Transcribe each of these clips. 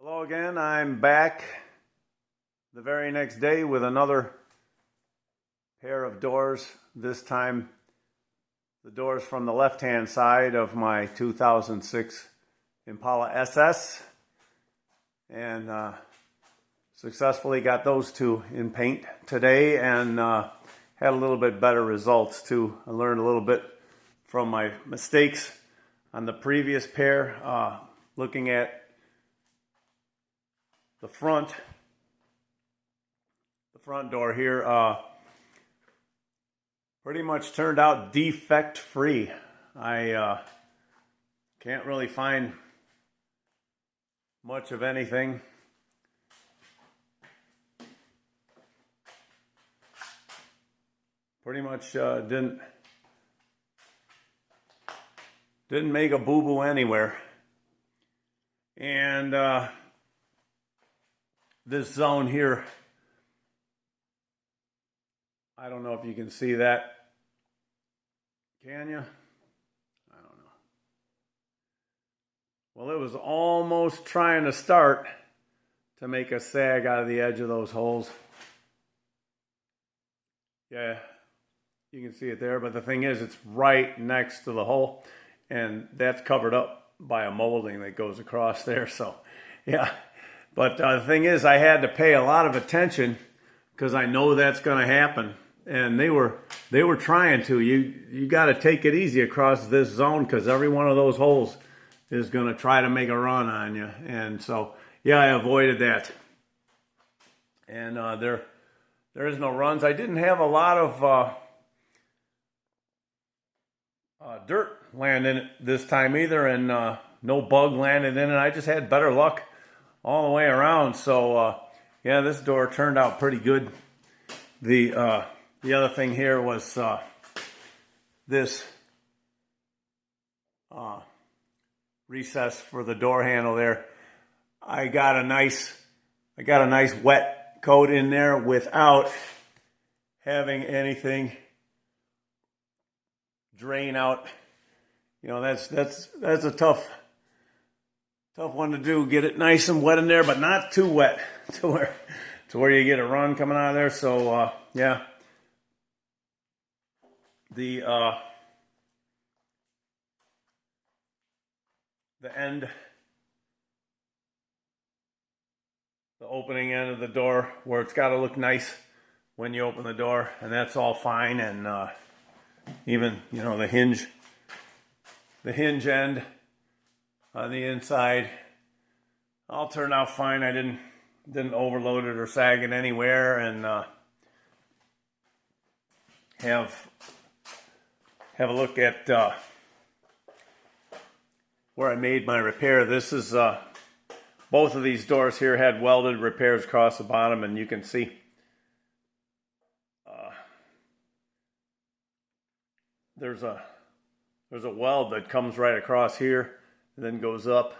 Hello again, I'm back the very next day with another pair of doors. This time the doors from the left-hand side of my 2006 Impala SS, and successfully got those two in paint today, and had a little bit better results too. I learned a little bit from my mistakes on the previous pair, looking at the front door here. Pretty much turned out defect free. I can't really find much of anything. Pretty much didn't make a boo-boo anywhere. And this zone here, I don't know if you can see that. Can you? I don't know. Well, it was almost trying to start to make a sag out of the edge of those holes. Yeah, you can see it there, but the thing is, it's right next to the hole, and that's covered up by a molding that goes across there. So, yeah. But the thing is, I had to pay a lot of attention because I know that's going to happen. And they were trying to. You got to take it easy across this zone because every one of those holes is going to try to make a run on you. And so, yeah, I avoided that. And there is no runs. I didn't have a lot of dirt land in it this time either, and no bug landed in it. I just had better luck all the way around. So, yeah, this door turned out pretty good. The other thing here was this recess for the door handle there. I got a nice wet coat in there without having anything drain out. You know, that's a tough one to do. Get it nice and wet in there, but not too wet to where you get a run coming out of there. So yeah. The end, the opening end of the door, where it's got to look nice when you open the door, and that's all fine. And even, you know, the hinge end on the inside all turned out fine. I didn't overload it or sag it anywhere, and have a look at where I made my repair. This is both of these doors here had welded repairs across the bottom, and you can see there's a weld that comes right across here and then goes up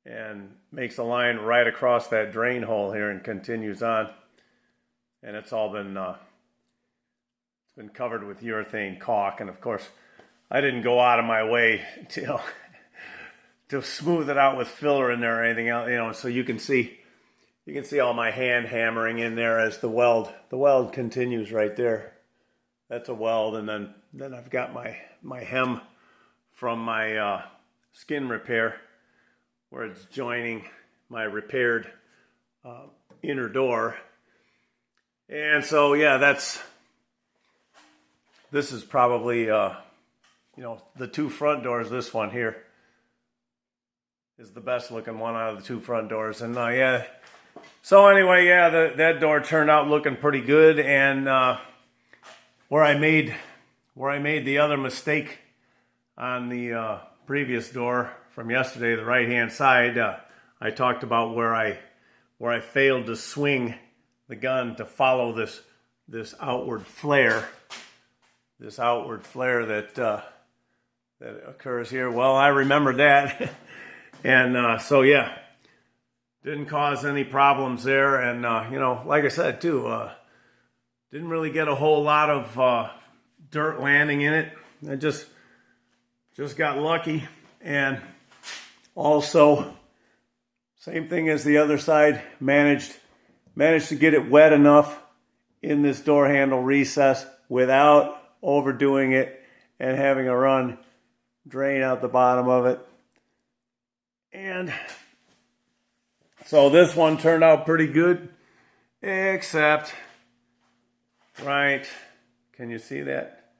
and makes a line right across that drain hole here and continues on, and it's all been covered with urethane caulk. And of course, I didn't go out of my way to smooth it out with filler in there or anything else, you know. So you can see all my hand hammering in there as the weld continues right there. That's a weld, and then I've got my hem from my skin repair where it's joining my repaired inner door. And so, yeah, this is probably, you know, the two front doors. This one here is the best looking one out of the two front doors. And yeah, so anyway, yeah, that door turned out looking pretty good. And where I made the other mistake on the previous door from yesterday, the right-hand side, I talked about where I failed to swing the gun to follow this outward flare. This outward flare that occurs here. Well, I remembered that, and so yeah, didn't cause any problems there. And you know, like I said too, didn't really get a whole lot of dirt landing in it. I just got lucky, and also Same thing as the other side. Managed to get it wet enough in this door handle recess without overdoing it and having a run drain out the bottom of it. And so this one turned out pretty good, except, right, can you see that?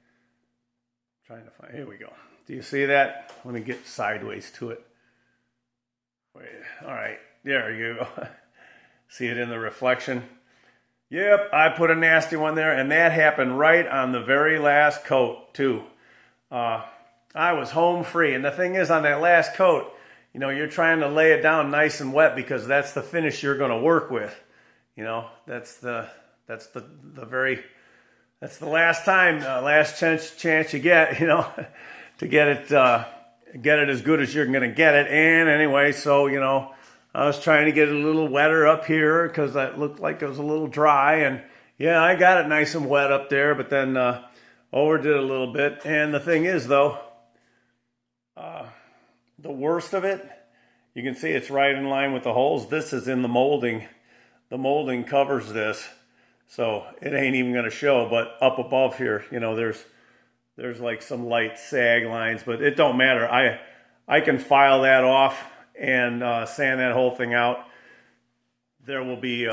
I'm trying to find, here we go. Do you see that? Let me get sideways to it. Wait, all right, there you go. See it in the reflection? Yep, I put a nasty one there, and that happened right on the very last coat, too. I was home free, and the thing is, on that last coat, you know, you're trying to lay it down nice and wet because that's the finish you're going to work with. You know, that's the last time, last chance you get, you know, to get it as good as you're going to get it. And anyway, so, you know, I was trying to get it a little wetter up here because that looked like it was a little dry. And yeah, I got it nice and wet up there, but then overdid it a little bit. And the thing is, though, the worst of it, you can see it's right in line with the holes. This is in the molding. The molding covers this, so it ain't even going to show. But up above here, you know, there's like some light sag lines, but it don't matter. I can file that off and sand that whole thing out. There will be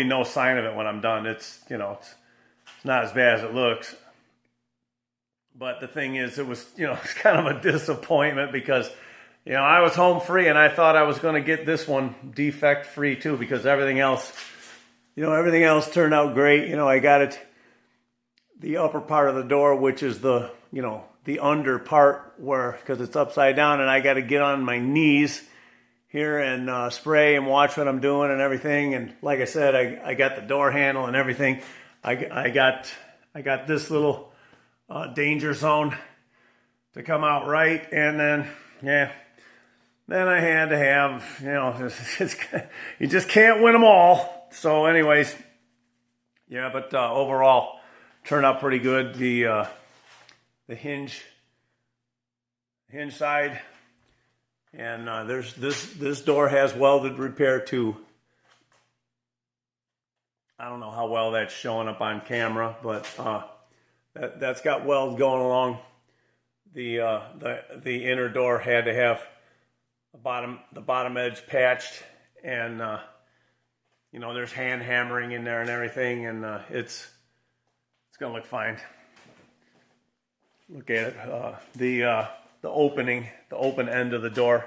no sign of it when I'm done. It's, you know, it's not as bad as it looks. But the thing is, it was, you know, it's kind of a disappointment because, you know, I was home free and I thought I was going to get this one defect free too, because everything else, you know, everything else turned out great. You know, I got it, the upper part of the door, which is the, you know, the under part where, because it's upside down, and I got to get on my knees here and spray and watch what I'm doing and everything. And like I said, I got the door handle and everything. I got this little danger zone to come out right, and then, yeah. Then I had to have, you know, you just can't win them all. So anyways, yeah, but overall, turned out pretty good. The hinge side, and there's this door has welded repair too. I don't know how well that's showing up on camera, but that's got weld going along. The inner door had to have the bottom edge patched, and you know, there's hand hammering in there and everything, and it's gonna look fine. Look at it. The open end of the door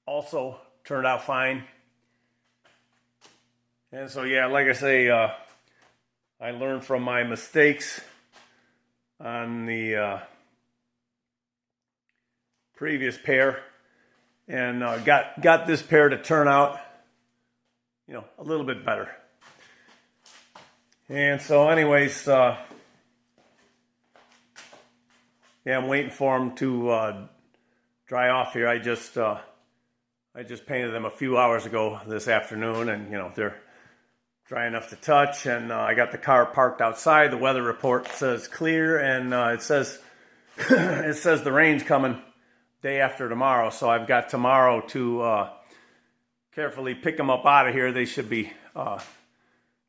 also turned out fine. And so yeah, like I say, I learned from my mistakes on the previous pair. And got this pair to turn out, you know, a little bit better. And so anyways, yeah, I'm waiting for them to dry off here. I just painted them a few hours ago this afternoon, and, you know, they're dry enough to touch. And I got the car parked outside. The weather report says clear, and it says the rain's coming day after tomorrow, so I've got tomorrow to carefully pick them up out of here. They should be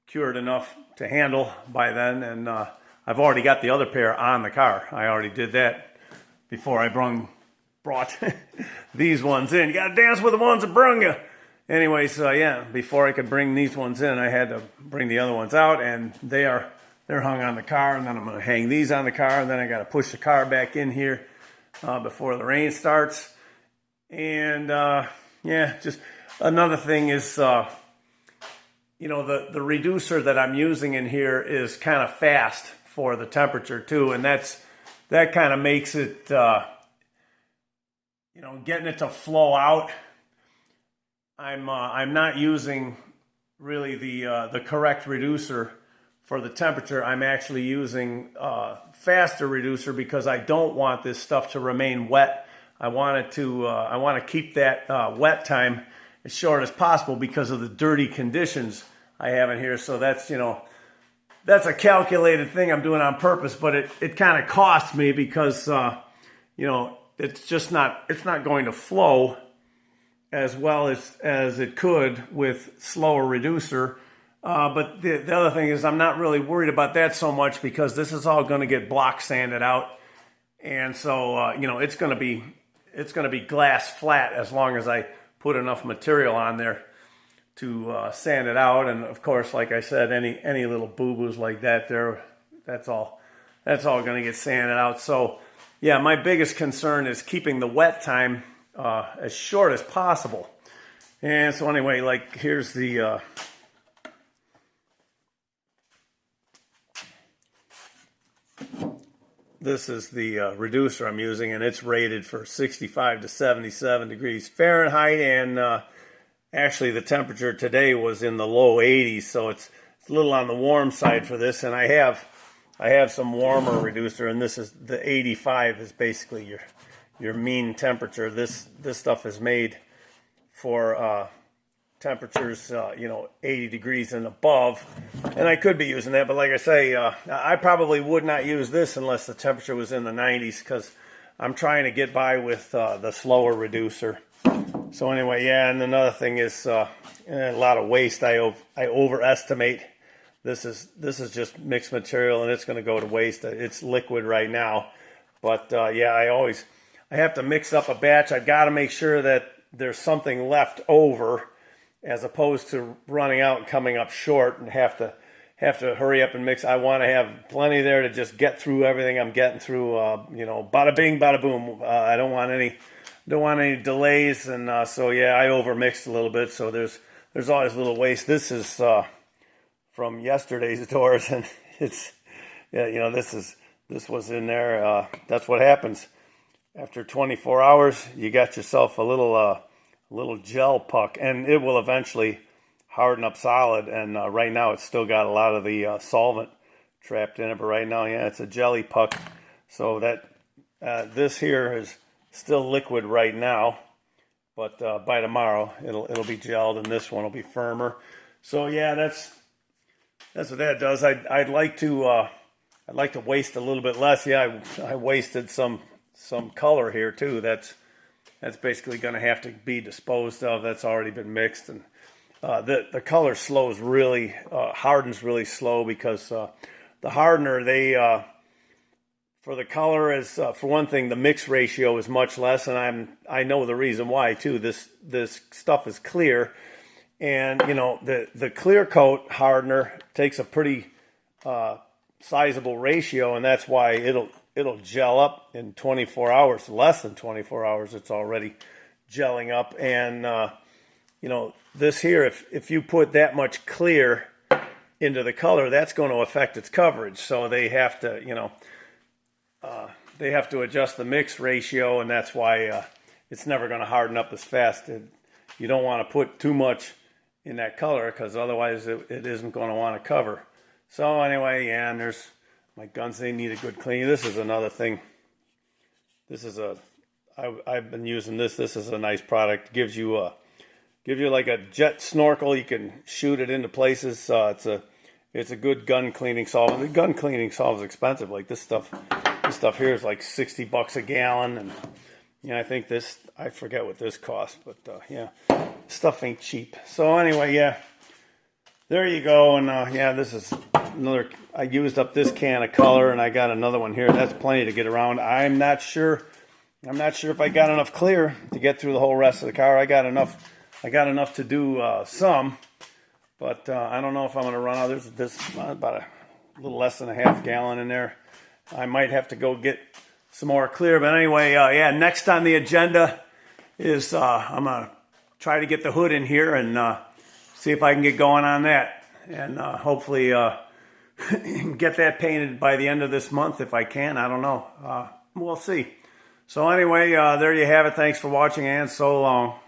cured enough to handle by then, and I've already got the other pair on the car. I already did that before I brought these ones in. You gotta dance with the ones that brung you. Anyways, yeah, before I could bring these ones in, I had to bring the other ones out, and they're hung on the car, and then I'm gonna hang these on the car, and then I gotta push the car back in here before the rain starts. And yeah, just another thing is, you know, the reducer that I'm using in here is kind of fast for the temperature too, and that kind of makes it, you know, getting it to flow out. I'm not using really the correct reducer for the temperature. I'm actually using faster reducer because I don't want this stuff to remain wet. I want to keep that wet time as short as possible because of the dirty conditions I have in here. So that's, you know, that's a calculated thing I'm doing on purpose, but it kind of costs me because, you know, it's not going to flow as well as it could with slower reducer. But the other thing is I'm not really worried about that so much because this is all going to get block sanded out. And so, it's going to be glass flat as long as I put enough material on there to sand it out. And of course, like I said, any little boo-boos like that there, that's all going to get sanded out. So yeah, my biggest concern is keeping the wet time as short as possible. And so anyway, like here's the this is the reducer I'm using, and it's rated for 65 to 77 degrees Fahrenheit, and actually the temperature today was in the low 80s, so it's a little on the warm side for this. And I have some warmer reducer, and this is the 85 is basically your mean temperature. This stuff is made for temperatures 80 degrees and above, and I could be using that, but like I say, I probably would not use this unless the temperature was in the 90s, because I'm trying to get by with the slower reducer. So anyway, yeah, and another thing is a lot of waste. I overestimate. This is just mixed material, and it's going to go to waste. It's liquid right now, but yeah, I have to mix up a batch. I got to make sure that there's something left over, as opposed to running out and coming up short and have to hurry up and mix. I want to have plenty there to just get through everything I'm getting through. Bada bing, bada boom. I don't want any delays, and so yeah, I overmixed a little bit. So there's always a little waste. This is from yesterday's doors, and it's this was in there. That's what happens after 24 hours. You got yourself a little gel puck, and it will eventually harden up solid. And right now it's still got a lot of the solvent trapped in it, but right now, yeah, it's a jelly puck. So that this here is still liquid right now, but by tomorrow it'll be gelled, and this one will be firmer. So yeah, that's what that does. I'd like to waste a little bit less. Yeah, I wasted some color here too. That's basically going to have to be disposed of. That's already been mixed, and the color hardens really slow, because the hardener, for the color is for one thing, the mix ratio is much less, and I know the reason why too. This stuff is clear, and the clear coat hardener takes a pretty sizable ratio, and that's why it'll gel up in 24 hours. Less than 24 hours, it's already gelling up. And this here, if you put that much clear into the color, that's going to affect its coverage. So they have to adjust the mix ratio, and that's why it's never going to harden up as fast. You don't want to put too much in that color, because otherwise it isn't going to want to cover. So anyway, yeah, and there's my guns. They need a good cleaning. This is another thing. This is I've been using this. This is a nice product. Gives you like a jet snorkel. You can shoot it into places. It's a good gun cleaning solvent. The gun cleaning solvent is expensive. Like this stuff here is like $60 a gallon, and I think I forget what this costs, but yeah, stuff ain't cheap. So anyway, yeah, there you go. And yeah, this is another. I used up this can of color, and I got another one here. That's plenty to get around. I'm not sure if I got enough clear to get through the whole rest of the car. I got enough to do some, but I don't know if I'm going to run out. There's about a little less than a half gallon in there. I might have to go get some more clear. But anyway, yeah, next on the agenda is I'm going to try to get the hood in here and see if I can get going on that. And hopefully get that painted by the end of this month if I can. I don't know. We'll see. So anyway, there you have it. Thanks for watching, and so long.